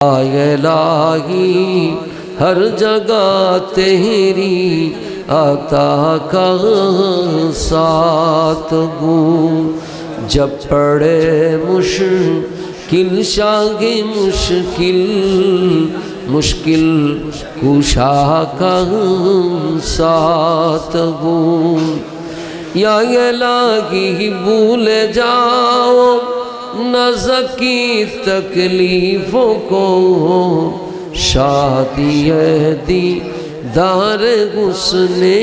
इलाही हर जगह तेरी आता का साथ गूं जब पड़े मुश्किल शागे मुश्किल मुश्किल कुशा का साथ गूं या इलाही भूल जाओ नज़र की तकलीफ़ों को शादी दीदार हुस्ने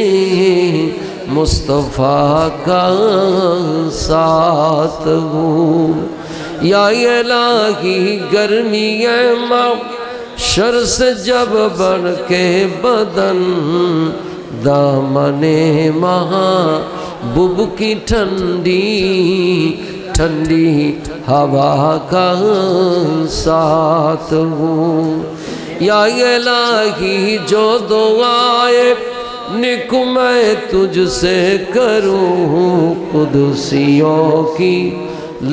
मुस्तफ़ा का साथ हूँ या इलाही गर्मी शर से जब बढ़ के बदन दामने महबूब की ठंडी ठंडी हवा का साथ हूँ या इलाही जो दुआए निक मैं तुझसे करूँ कुदसियों की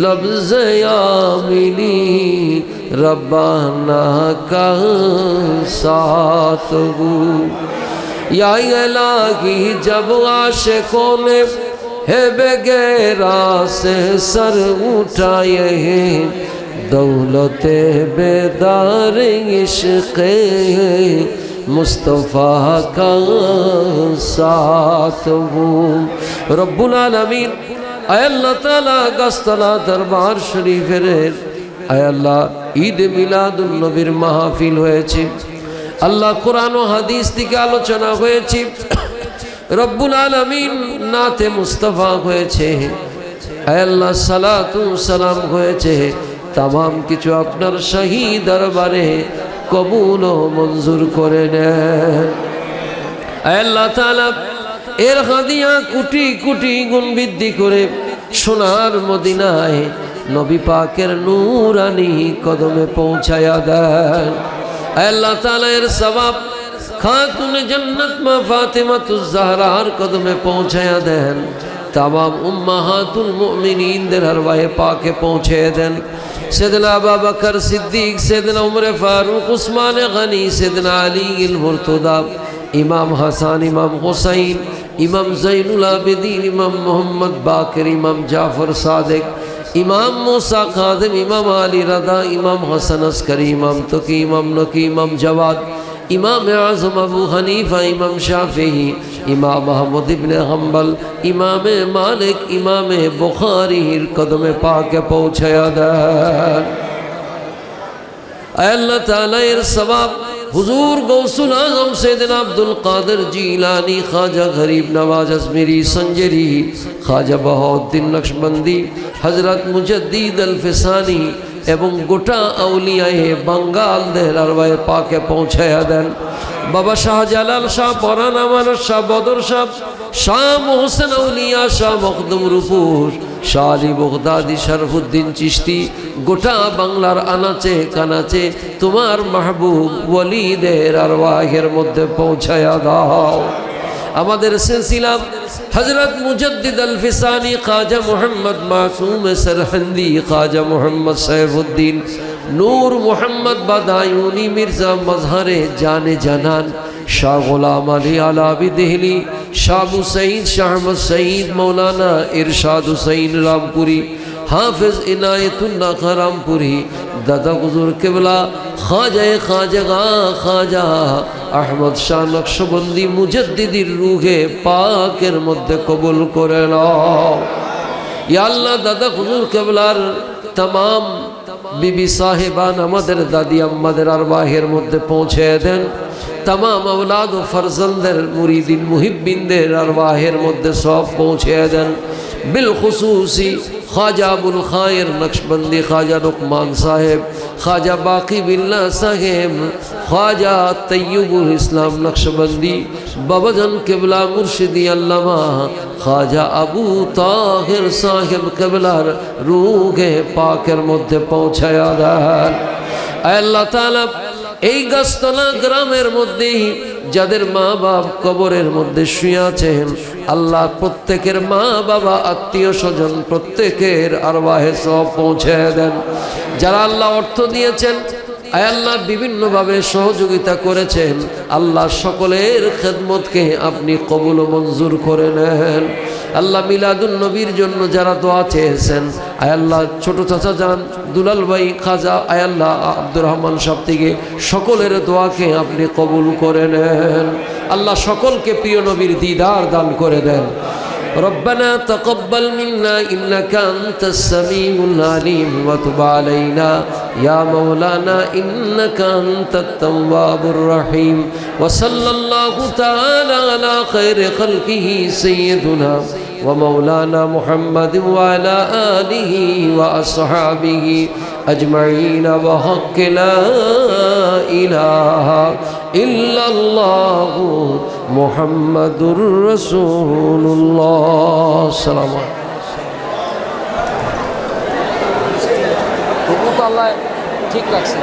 लफ्ज़ या मिली रब्बाना का साथ हूँ या इलाही जब आशिकों ने है बेगैरा से सर उठाए हैं दौलते बेदार इश्क़ मुस्तफ़ा का साथ हूँ रब्बुल आलमीन आय अल्लाह ताला गस्तला दरबार शरीफेर आय अल्लाह ईद मिलादुन नबीर माहफिल होयेछे अल्लाह कुरान ও হাদিস থেকে আলোচনা হয়েছে रब्बुल आलमीन नाते मुस्तफ़ा হয়েছে আল্লাহ সালাতু সালাম হয়েছে तमाम किछु आपनार शाही दरबारे कबूल ও मंजूर করে নেন আল্লাহ তাআলা এর হাদিয়া কোটি কোটি গুণ বৃদ্ধি করে সোনার মদিনায় নবী পাকের নূরানি কদমে পৌঁছায়া দেন আল্লাহ তাআলা এর সওয়াব खातून जन्नत में फातिमातुज ज़हरार कदमे पहुँचाया देन तमाम उम्महातुल मुमिनीन दर हरवाए पाके पहुँचे देन सैयदना अबू बकर सिद्दीक सैयदना उमर फारूक उस्मान गनी सैयदना अली अल मुर्तज़ा इमाम हसन इमाम हुसैन इमाम ज़ैनुल आबिदीन इमाम मोहम्मद बाकर इमाम जाफर सादिक इमाम मूसा कादिम इमाम अली रदा इमाम हसन अस्करी इमाम तकी इमाम नकी इमाम जवाद इमाम आज़म अबू हनीफा इमाम शाफी इमाम अहमद इब्ने हम्बल इमाम मालिक इमाम बुखारी कदम पाके पहुँचाया देन अल्लाह ताला एर सवाब हुजूर गौसुल आज़म सैयदना अब्दुल कादिर जीलानी ख्वाजा गरीब नवाज अजमेरी संजरी ख्वाजा बहाउद्दीन नक्शबंदी हजरत मुजद्दिद अल फिसानी एवं गोटा आउलियाए बंगाल देहरारवाए पाके पहुँचाया देन बाबा शाहजालाल शाह परान अमान शाह बदर शाह शाह मोहसिन औलिया शाह मखदुम रूपुर शाह अली बगदादी शरफुद्दीन चिश्ती गोटा बांगलार आनाचे कानाचे तुम्हार महबूब वलीदेर अरवाहेर मध्य पहुँचाया दाओ आमादेर सिलसिला हजरत मुजद्दिद अल फिसानी ख्वाजा मोहम्मद मासूम सरहंदी ख्वाजा मोहम्मद सैफुद्दीन नूर मोहम्मद बदायूनी मिर्ज़ा मजहरे जाने जनान शाह गुलाम अली आलावी देहली शाह हुसैन शाह अहमद सईद मौलाना इरशाद हुसैन रामपुरी हाफिज इनायतुल्लाह खरामपुरी दादा हुजूर किबला ख्वाजा ख्वाजगा ख्वाजा अहमद शाह नक्शबंदी मुजद्दिदिर रूहे पाकेर मध्य कबूल करे नाओ या अल्लाह दादा हुजूर किबलार तमाम बीबी साहिबान आमादेर दादी अम्मादेर अरवाहेर मध्य पहुँचे देन तमाम औलाद व फरजंदेर मुरीदिन मुहिब्बिनदेर अरवाहेर मध्य सब पहुँचे देन बिलखुसूसी ख्वाजा अबुल खायर नक्शबंदी ख्वाजा रुकमान साहेब ख्वाजा बाकी बिल्ला साहेब ख्वाजा तय्युबुल इस्लाम नक्शबंदी बाबाजन किबला मुर्शिदी अल्लामा ख्वाजा अबू ताहिर साहेब किबलार रूहे पाकेर मध्य पहुँचाया देन अल्लाह ताआला এই গাছতলা গ্রামের মধ্যেই যাদের মা বাপ কবরের মধ্যে শুয়ে আছেন আল্লাহ প্রত্যেকের মা বাবা আত্মীয় স্বজন প্রত্যেকের আরওয়াহে সওয়াব পৌঁছে দেন। যারা আল্লাহ অর্থ দিয়েছেন আয় আল্লাহ বিভিন্নভাবে সহযোগিতা করেছেন, আল্লাহ সকলের খেদমতকে আপনি কবুল ও মঞ্জুর করে নেন। আল্লাহ মিলাদুন নবীর জন্য যারা দোয়া চেয়েছেন, আয় আল্লাহ ছোট চাচা যান দুলাল ভাই খাজা, আয় আল্লাহ আব্দুর রহমান সাহেব থেকে সকলের দোয়াকে আপনি কবুল করে নেন। আল্লাহ সকলকে প্রিয় নবীর দিদার দান করে দেন। ربنا تقبل منا إنك أنت السميع العليم وتب علينا يا مولانا إنك أنت التواب الرحيم وصلى الله تعالى على خير خلقه سيدنا ومولانا محمد وعلى آله وأصحابه أجمعين بحق لا إله إلا الله محمد رسول الله السلام عليكم। ঠিক লাগছে।